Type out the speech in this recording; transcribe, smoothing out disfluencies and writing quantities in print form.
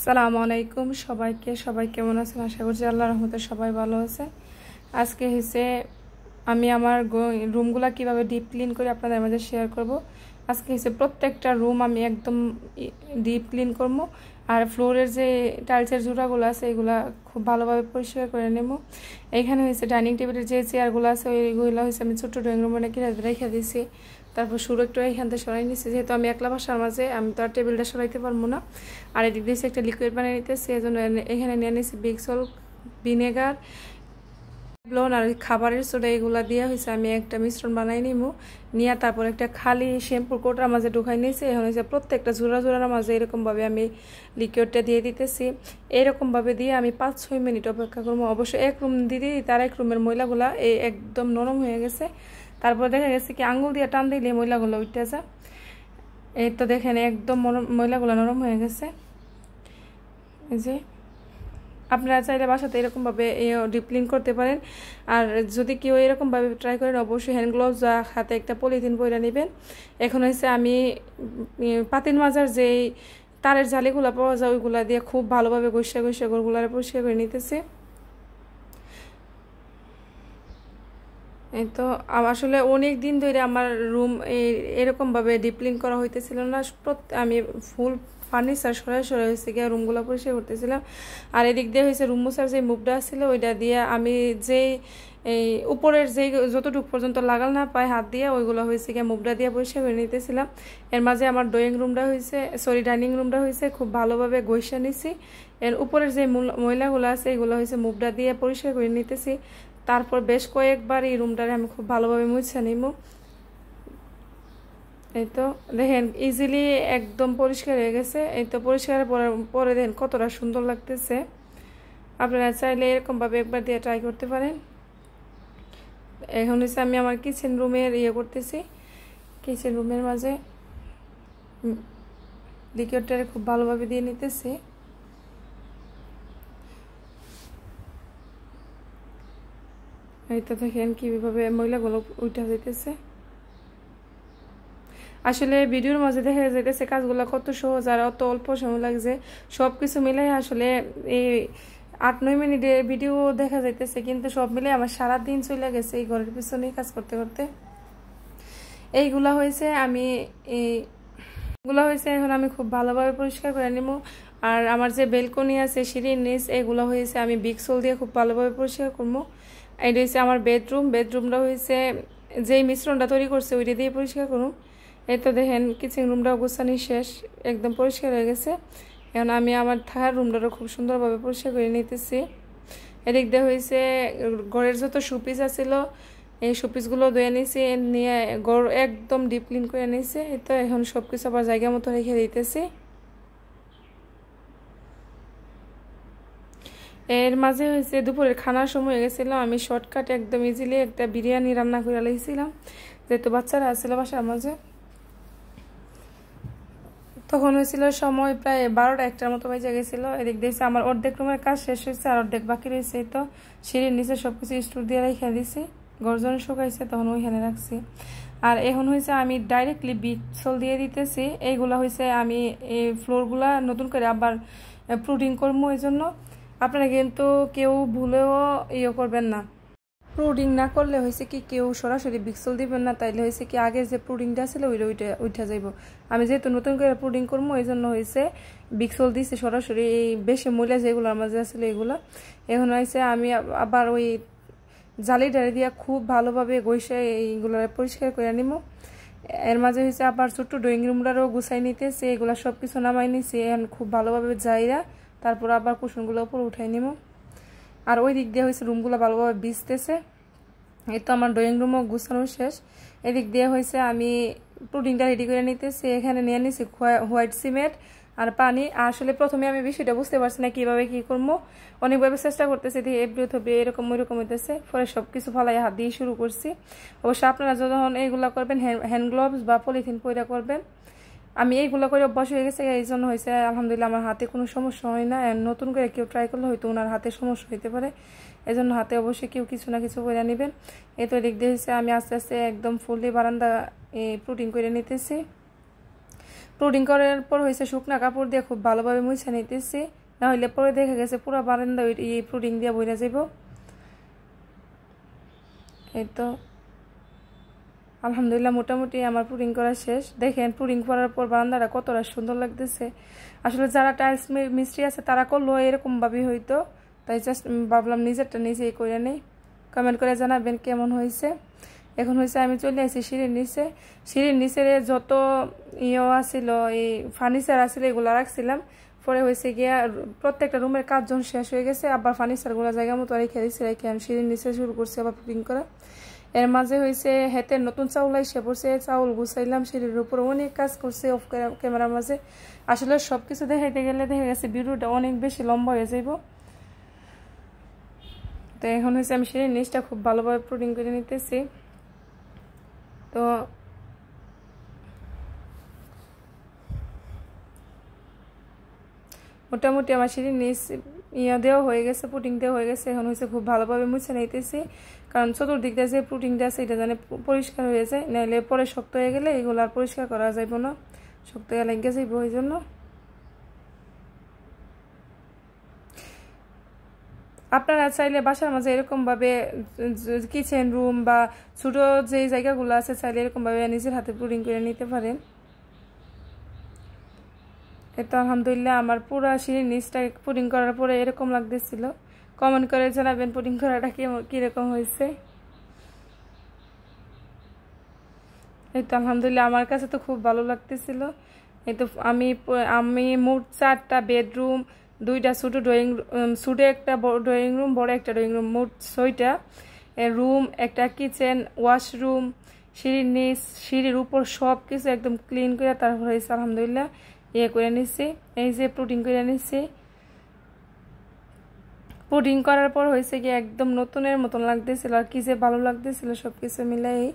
আসসালামু আলাইকুম সবাইকে। সবাই কেমন আছেন? আশা করছি আল্লাহর রহমতে সবাই ভালো আছে। আজকে আমি আমার রুমগুলা কিভাবে ডিপ ক্লিন করে আপনাদের মাঝে শেয়ার করব। আজকে প্রত্যেকটা রুম আমি একদম ডিপ ক্লিন করব। আর ফ্লোরের যে টাইলসের জোড়াগুলো আছে এগুলা খুব ভালোভাবে পরিষ্কার করে নেব। এখানে ডাইনিং টেবিলের যে চেয়ারগুলো আছে ওইগুলো আমি ছোট্ট ড্রয়িং রুমে রেখে দিয়েছি। তারপর শুরু একটু এখান থেকে সরাই নিচ্ছি, যেহেতু আমি একলা বাসার মাঝে আমি তো আর টেবিলটা সরাইতে পারবো না। আর এদিক দিয়ে একটা লিকুইড বানিয়ে নিতেছি, এই জন্য এখানে নিয়ে নিয়েছি বিক্সল, ভিনেগার, লবণ আর খাবারের সোডা, এগুলা দিয়ে আমি একটা মিশ্রণ বানাই নিব। নিয়ে তারপর একটা খালি শ্যাম্পুর কোটার মাঝে ঢুকাই নিয়েছি। এখন প্রত্যেকটা জোড়ার মাঝে এরকমভাবে আমি লিকুইডটা দিয়ে দিতেছি। এরকমভাবে দিয়ে আমি 5-6 মিনিট অপেক্ষা করবো। অবশ্যই এক রুম দিদি তার এক রুমের ময়লাগুলা একদম নরম হয়ে গেছে। তারপর দেখা গেছে কি আঙ্গুল দিয়ে টান দিলে ময়লাগুলো উঠে যায়। এই তো দেখেন একদম ময়লাগুলো নরম হয়ে গেছে। এই যে আপনারা চাইলে বাসাতে এরকমভাবে ডিপ ক্লিন করতে পারেন। আর যদি কেউ এরকমভাবে ট্রাই করেন অবশ্যই হ্যান্ড গ্লোভস বা হাতে একটা পলিথিন পরে নেবেন। এখন আমি পাতিল মাজার যেই তারের জালিগুলো পাওয়া যায় ওইগুলা দিয়ে খুব ভালোভাবে ঘষে ঘরগুলো পরিষ্কার করে নিতেছি। এই তো আসলে অনেক দিন ধরে আমার রুম এরকমভাবে ডিপ ক্লিন করা হইতেছিল না। আমি ফুল ফার্নিচার সরাসরি গিয়ে রুমগুলো পরিষ্কার করতেছিলাম। আর এদিক দিয়ে রুম মোছার যে মুখটা ছিল ওইটা দিয়ে আমি যেই এই উপরের যেই যতটুকু পর্যন্ত লাগাল না পায় হাত দিয়ে ওইগুলো গিয়ে মুখটা দিয়ে পরিষ্কার করে নিতেছিলাম। এর মাঝে আমার ডাইনিং রুমটা খুব ভালোভাবে ঘষে নিছি। এর উপরের যে ময়লাগুলো আছে এগুলো মুখটা দিয়ে পরিষ্কার করে নিতেছি। তারপর বেশ কয়েকবার এই রুমটারে আমি খুব ভালোভাবে মুছে নিব। এই তো দেখেন ইজিলি একদম পরিষ্কার হয়ে গেছে। এই তো পরিষ্কারের পরে দেখেন কতটা সুন্দর লাগতেছে। আপনারা চাইলে এরকমভাবে একবার দিয়ে ট্রাই করতে পারেন। এখন আমি আমার কিচেন রুমের করতেছি। কিচেন রুমের মাঝে লিকুইডটারে খুব ভালোভাবে দিয়ে নিতেছি। এই তো দেখেন কিভাবে ময়লাগুলো উঠে যাইতেছে। আসলে ভিডিওর মাঝে দেখা যাইতেছে কাজগুলো কত সহজ আর অত অল্প সময় লাগছে। সবকিছু মিলাই আসলে এই 8-9 মিনিটের ভিডিও দেখা যাইতেছে, কিন্তু সব মিলে আমার সারাদিন চলে গেছে এই ঘরের পিছনে কাজ করতে করতে। এইগুলা এখন আমি খুব ভালোভাবে পরিষ্কার করে নিব। আর আমার যে বেলকনি আছে সিঁড়ির নিচ এগুলো আমি বিক্সল দিয়ে খুব ভালোভাবে পরিষ্কার করবো। এটা আমার বেডরুমটা যেই মিশ্রণটা তৈরি করছে ওইটা দিয়ে পরিষ্কার করুন। এই তো দেখেন কিচেন রুমটাও গোছানি শেষ, একদম পরিষ্কার হয়ে গেছে। এখন আমি আমার থাকার রুমটারও খুব সুন্দরভাবে পরিষ্কার করে নিতেছি। এদিক দিয়ে ঘরের যত শোপিস আছিল এই শোপিসগুলো ধুয়ে নিয়েছি, নিয়ে ঘর একদম ডিপ ক্লিন করে নিয়েছি। এই তো এখন সবকিছু আবার জায়গা মতো রেখে দিতেছি। এর মাঝে দুপুরের খানার সময় হয়ে গেছিল। আমি শর্টকাট একদম ইজিলি একটা বিরিয়ানি রান্না করে লাইছিলাম, যেহেতু বাচ্চারা আসছিল বাসার মাঝে। তখন সময় প্রায় 12টা-1টার মতো বেজে গেছিলো। এদিক দিয়েছে আমার অর্ধেক রুমের কাজ শেষ হয়েছে আর অর্ধেক বাকি রয়েছে। তো সিঁড়ির নিচে সবকিছু স্টোর দিয়ে রেখে দিছি। গর্জন শুকাইছে তখন ওইখানে রাখছি। আর এখন আমি ডাইরেক্টলি বিক্সল দিয়ে দিতেছি। এইগুলা আমি এই ফ্লোরগুলা নতুন করে আবার প্রুডিং করবো। এই জন্য আপনারা কিন্তু কেউ ভুলেও করবেন না। প্রুডিং না করলে কি কেউ সরাসরি বিক্সল দিবেন না, তাইলে কি আগের যে প্রুডিংটা ছিল ওইটা উঠা যাইব। আমি যেহেতু নতুন করে প্রুডিং করবো এই জন্য বিক্সল দিয়েছি সরাসরি। এই বেশি ময়লা যেগুলো আমার মাঝে আসলে এগুলো এখন আমি আবার ওই জালি ডালি দিয়া খুব ভালোভাবে ঘষে এইগুলো পরিষ্কার করে নিব। এর মাঝে আবার ছোট্ট ড্রয়িং রুমটারও গুছাই নিতেছি। এগুলো সব কিছু নামাই নিছি। এখন খুব ভালোভাবে যাইরা তারপর আবার কুশনগুলো উপরে উঠাই নিব। আর ওই দিক দিয়ে রুমগুলো ভালোভাবে ভিজতেছে। এই তো আমার ড্রয়িং রুমও গুছানো শেষ। এদিক দিয়ে আমি প্রুডিংটা রেডি করে নিতেছি। এখানে নিয়ে নিছি হোয়াইট সিমেন্ট আর পানি। আসলে প্রথমে আমি বিষয়টা বুঝতে পারছি না কিভাবে কি করবো, অনেকভাবে চেষ্টা করতেছি এরকম ওইরকম হইতেছে। পরে সবকিছু ফালাই হাত দিয়ে শুরু করছি। অবশ্য আপনারা যখন এইগুলা করবেন হ্যান্ড গ্লোভস বা পলিথিন পয়রা করবেন। আমি এইগুলো করে অভ্যাস হয়ে গেছে, এই জন্য আলহামদুলিল্লাহ আমার হাতে কোনো সমস্যা হয় না। নতুন করে কেউ ট্রাই করলে হয়তো ওনার হাতে সমস্যা হইতে পারে, এই জন্য হাতে অবশ্যই কেউ কিছু না কিছু করে নেবেন। এই তো দিক দিয়ে আমি আস্তে আস্তে একদম ফুললি বারান্দা প্রুটিং করে নিতেছি। পুডিং করার পর হয়েছে শুকনা কাপড় দিয়ে খুব ভালোভাবে মুছে নিতেছি, না হলে পরে দেখা গেছে পুরো বারান্দা এই পুডিং দিয়ে বইরা যাব। এই তো আলহামদুলিল্লাহ মোটামুটি আমার পুডিং করা শেষ। দেখেন পুডিং করার পর বারান্দাটা কতটা সুন্দর লাগতেছে। আসলে যারা টাইলস মিস্ত্রি আছে তারা করলো এরকমভাবেই হইতো, তাই জাস্ট ভাবলাম নিজেরটা নিজেই করে নেই। কমেন্ট করে জানাবেন কেমন হয়েছে। এখন হয়েছে আমি চলে আসি সিঁড়ির নিচে। সিঁড়ির নিচে যত আছিল এই ফার্নিচার আছিল এগুলো রাখছিলাম, পরে হয়েছে গিয়া প্রত্যেকটা রুমের কাজ যখন শেষ হয়ে গেছে আবার ফার্নিচারগুলো জায়গা মতো রেখে দিচ্ছি, রেখে আমি সিঁড়ির নিচে শুরু করছি আবার পুডিং করা। এর মাঝে হয়েছে হাতের নতুন চাউল এসে পড়ছে, চাউল গুছাইলাম, সিঁড়ির উপরে অনেক কাজ করছে অফ ক্যামেরার মাঝে। আসলে সব কিছু দেখাইতে গেলে দেখা গেছে ভিডিওটা অনেক বেশি লম্বা হয়ে যাইব। তো এখন হয়েছে আমি সিঁড়ির নিচটা খুব ভালোভাবে পুডিং করে নিতেছি। তো মোটামুটি আমার সিঁড়ির নিচ দেওয়া হয়ে গেছে, পুডিং দেওয়া হয়ে গেছে। এখন হয়েছে খুব ভালোভাবে মুছে নিতেছি, কারণ চতুর্দিক দিয়ে যে পুডিংটা আছে এটা জানে পরিষ্কার হয়ে যায়, নাহলে পরে শক্ত হয়ে গেলে এগুলো আর পরিষ্কার করা যাইব না, শক্ত হয়ে লেগে যাইব। ওই জন্য আপনারা চাইলে বাসার মাঝে এরকমভাবে কিচেন রুম বা ছোট যে জায়গাগুলো আছে চাইলে এরকমভাবে নিজের হাতে পুডিং করে নিতে পারেন। এটা আলহামদুলিল্লাহ আমার পুরো সিঁড়ির নিচটা পুডিং করার পরে এরকম লাগতেছিল। কমেন্ট করে জানাবেন পুডিং করাটা কীরকম হয়েছে। এই তো আলহামদুলিল্লাহ আমার কাছে তো খুব ভালো লাগতেছিল। এই তো আমি মোট 4টা বেডরুম, 2টা ছোটো ছোটো একটা ড্রয়িং রুম, বড় একটা ড্রয়িং রুম, মোট 6টা রুম, একটা কিচেন, ওয়াশরুম, সিঁড়ির নিচ, সিঁড়ির উপর সব কিছু একদম ক্লিন করে তারপর হয়েছে আলহামদুলিল্লাহ করে নিচ্ছি। এই যে পুডিং করে নিচ্ছি, পুডিং করার পর হয়েছে কি একদম নতুনের মতন লাগতেছিল, আর কি যে ভালো লাগতেছিল সব কিছু মিলাই।